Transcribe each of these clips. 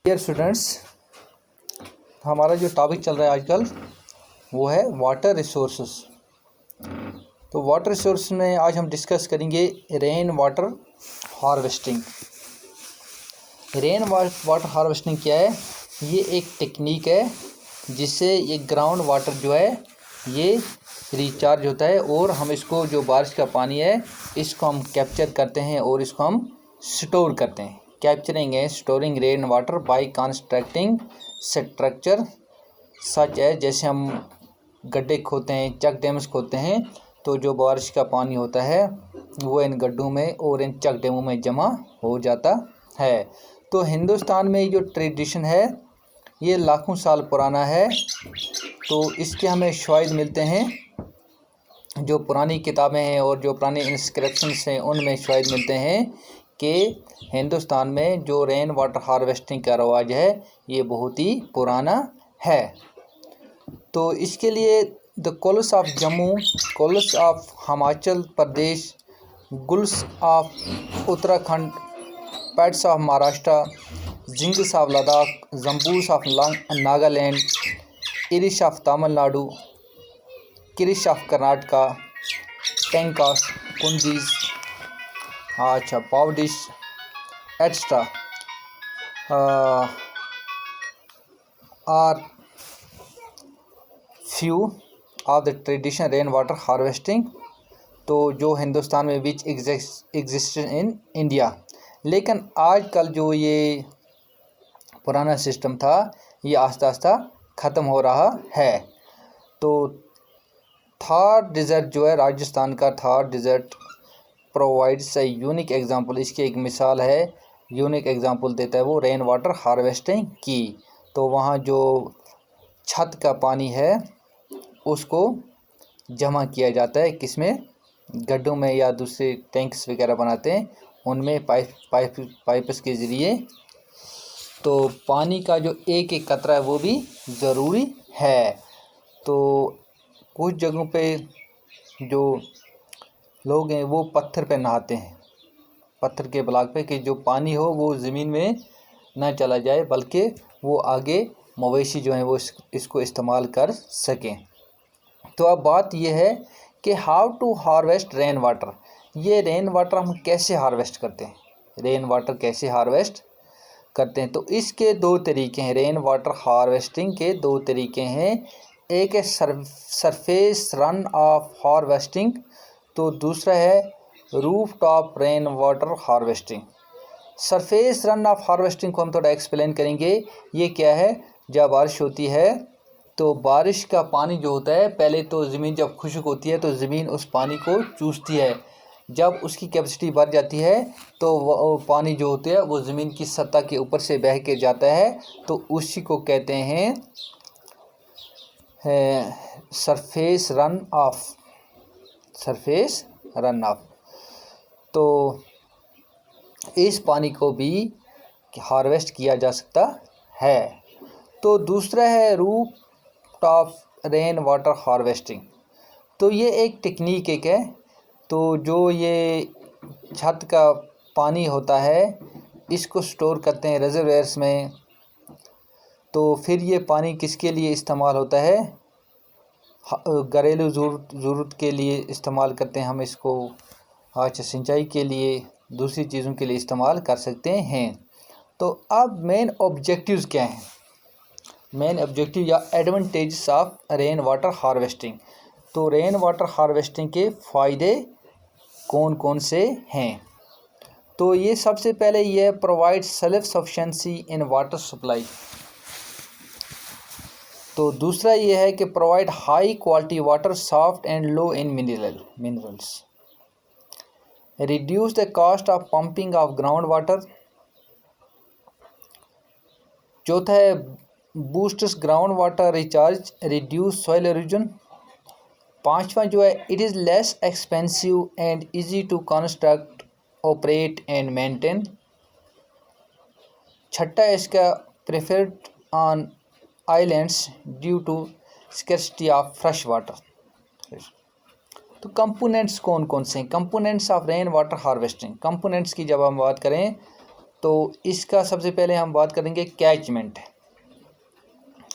Dear students, हमारा जो topic चल रहा है आजकल वो है वाटर रिसोर्सेस। तो वाटर रिसोर्स में आज हम डिस्कस करेंगे rain water harvesting. Rain water harvesting क्या है? ये एक टेक्निक है जिससे ये ग्राउंड वाटर जो है ये रिचार्ज होता है और हम इसको जो बारिश का पानी है इसको हम कैप्चर करते हैं और इसको हम स्टोर करते हैं। कैप्चरिंग है storing rain water by constructing structure such है, जैसे हम गड्ढे खोदते हैं, चेक डैम्स खोदते हैं, तो जो बारिश का पानी होता है वो इन गड्ढों में और इन चेक डैमों में जमा हो जाता है। तो हिंदुस्तान में जो ट्रेडिशन है ये लाखों साल पुराना है। तो इसके हमें शवाहिद मिलते हैं, जो पुरानी किताबें हैं और जो पुराने इंस्क्रिप्शंस हैं उनमें शवाहिद मिलते हैं कि हिंदुस्तान में जो रेन वाटर हार्वेस्टिंग का रवाज है ये बहुत ही पुराना है। तो इसके लिए द कॉलेज ऑफ जम्मू, कॉलेज of Himachal Pradesh, guls of Uttarakhand, pats of Maharashtra, zings of Ladakh, zabos of Nagaland, eris of Tamil Nadu, किरिश ऑफ कर्नाटका, टेंकास, कुंजीज, अच्छा पावडिश extra are few of the tradition rain water harvesting. तो जो हिंदुस्तान में विच एग्जिस्ट इन इंडिया। लेकिन आजकल जो ये पुराना सिस्टम था ये आस्ता आस्ता ख़त्म हो रहा है। तो थार डिज़र्ट जो है राजस्थान का, Thar desert provides a unique example. इसकी एक मिसाल है, यूनिक एग्जांपल देता है वो रेन वाटर हार्वेस्टिंग की। तो वहाँ जो छत का पानी है उसको जमा किया जाता है, किसमें? गड्ढों में या दूसरे टैंक्स वगैरह बनाते हैं उनमें पाइप्स के ज़रिए। तो पानी का जो एक एक कतरा है वो भी ज़रूरी है। तो कुछ जगहों पे जो लोग हैं वो पत्थर पे नहाते हैं, पत्थर के ब्लॉक पे, कि जो पानी हो वो ज़मीन में ना चला जाए बल्कि वो आगे मवेशी जो हैं वो इसको इस्तेमाल कर सकें। तो अब बात ये है कि how to harvest rain water. ये रेन वाटर हम कैसे हार्वेस्ट करते हैं? रेन वाटर कैसे हार्वेस्ट करते हैं? तो इसके दो तरीके हैं। रेन वाटर हार्वेस्टिंग के दो तरीके हैं। एक है सरफेस रन ऑफ हार्वेस्टिंग, तो दूसरा है roof top rain water harvesting. Surface run of harvesting को हम थोड़ा एक्सप्लेन करेंगे। ये क्या है? जब बारिश होती है तो बारिश का पानी जो होता है, पहले तो ज़मीन जब खुश्क होती है तो ज़मीन उस पानी को चूसती है। जब उसकी कैपेसिटी बढ़ जाती है तो वो पानी जो होता है वो ज़मीन की सतह के ऊपर से बह के जाता है, तो उसी को कहते हैं surface run of, surface run of. तो इस पानी को भी हार्वेस्ट किया जा सकता है। तो दूसरा है roof top rain water harvesting. तो ये एक टेक्निक एक है। तो जो ये छत का पानी होता है इसको स्टोर करते हैं रिजर्वेयर्स में। तो फिर ये पानी किसके लिए इस्तेमाल होता है? घरेलू ज़रूरत के लिए इस्तेमाल करते हैं हम इसको। अच्छा, सिंचाई के लिए, दूसरी चीज़ों के लिए इस्तेमाल कर सकते हैं। तो अब मेन ऑब्जेक्टिव्स क्या हैं? मेन ऑब्जेक्टिव या advantages of rain water harvesting. तो रेन वाटर हार्वेस्टिंग के फ़ायदे कौन कौन से हैं? तो ये सबसे पहले ये provide self sufficiency in water supply. तो दूसरा ये है कि provide high quality water soft and low in minerals, reduce the cost of pumping of ground water. चौथा है boosts ground water recharge, reduce soil erosion. पांचवा जो है it is less expensive and easy to construct, operate and maintain. छठा है इसका preferred on islands due to scarcity of fresh water. तो components कौन कौन से हैं? Components of rain water harvesting. Components की जब हम बात करें तो इसका सबसे पहले हम बात करेंगे कैचमेंट।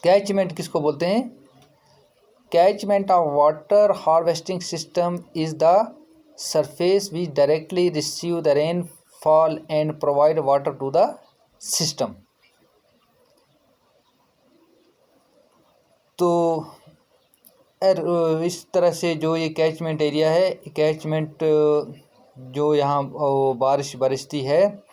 कैचमेंट किसको बोलते हैं? Catchment of water harvesting system is the surface which directly receive the rainfall and provide water to the system. तो इस तरह से जो ये कैचमेंट एरिया है, कैचमेंट जो यहाँ बारिश बरसती है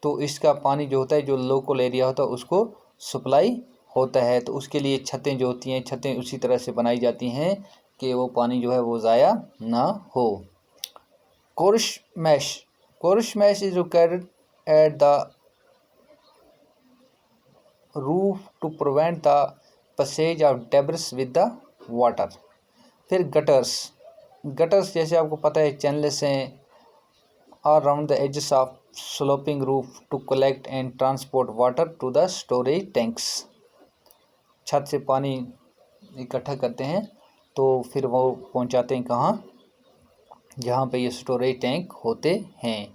तो इसका पानी जो होता है, जो लोकल एरिया होता है उसको सप्लाई होता है। तो उसके लिए छतें जो होती हैं, छतें उसी तरह से बनाई जाती हैं कि वो पानी जो है वो ज़ाया ना हो। Coarse mesh is located at the roof to prevent the passage of debris with the water. फिर गटर्स जैसे आपको पता है चैनल्स हैं around the edges of sloping roof to collect and transport water to the storage tanks. छत से पानी इकट्ठा करते हैं तो फिर वो पहुंचाते हैं कहाँ? जहाँ पे ये स्टोरेज टैंक होते हैं।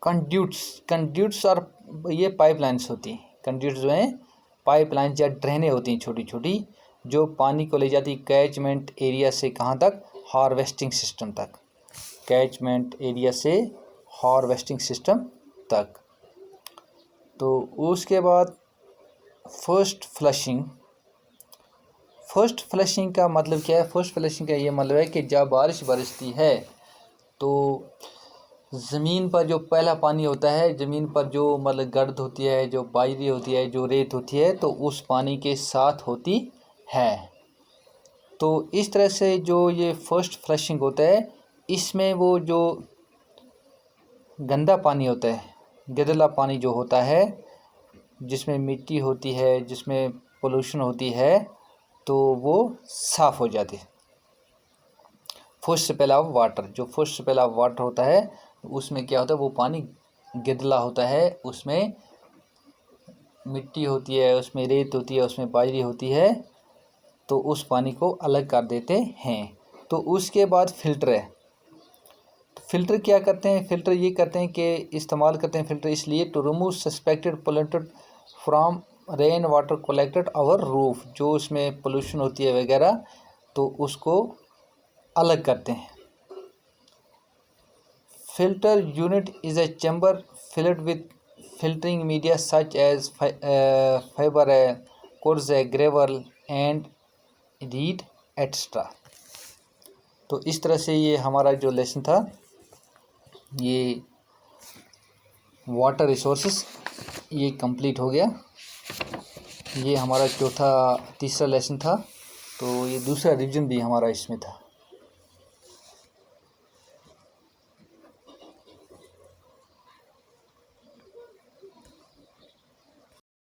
कंड्यूट्स और ये पाइपलाइंस होती हैं। कंड्यूट्स जो हैं पाइपलाइंस या ड्रेनें होती हैं छोटी छोटी, जो पानी को ले जाती कैचमेंट एरिया से कहाँ तक? हार्वेस्टिंग सिस्टम तक। कैचमेंट एरिया से हार्वेस्टिंग सिस्टम तक। तो उसके बाद फर्स्ट फ्लशिंग का मतलब क्या है? फर्स्ट फ्लशिंग का ये मतलब है कि जब बारिश बरसती है तो ज़मीन पर जो पहला पानी होता है, ज़मीन पर जो मतलब गर्द होती है, जो बाजरी होती है, जो रेत होती है, तो उस पानी के साथ होती है। तो इस तरह से जो ये फर्स्ट फ्लशिंग होता है, इसमें वो जो गंदा पानी होता है, गंदला पानी जो होता है, जिसमें मिट्टी होती है, जिसमें पोल्यूशन होती है, तो वो साफ़ हो जाती है। फर्स्ट स्पेल ऑफ वाटर, जो फर्स्ट स्पेल ऑफ वाटर होता है उसमें क्या होता है? वो पानी गंदला होता है, उसमें मिट्टी होती है, उसमें रेत होती है, उसमें बाजरी होती है, तो उस पानी को अलग कर देते हैं। तो उसके बाद फिल्टर है। फ़िल्टर क्या करते हैं? फ़िल्टर ये करते हैं कि इस्तेमाल करते हैं फ़िल्टर इसलिए to remove suspected polluted from rain water collected over roof. जो उसमें पोल्यूशन होती है वगैरह, तो उसको अलग करते हैं। Filter unit is a chamber filled with filtering media such as fibre है, कोर्स है, ग्रेवल एंड रीड एक्स्ट्रा। तो इस तरह से ये हमारा जो लेसन था, ये वाटर रिसोर्सेस, ये कंप्लीट हो गया। ये हमारा तीसरा लेसन था। तो ये दूसरा रिवीजन भी हमारा इसमें था।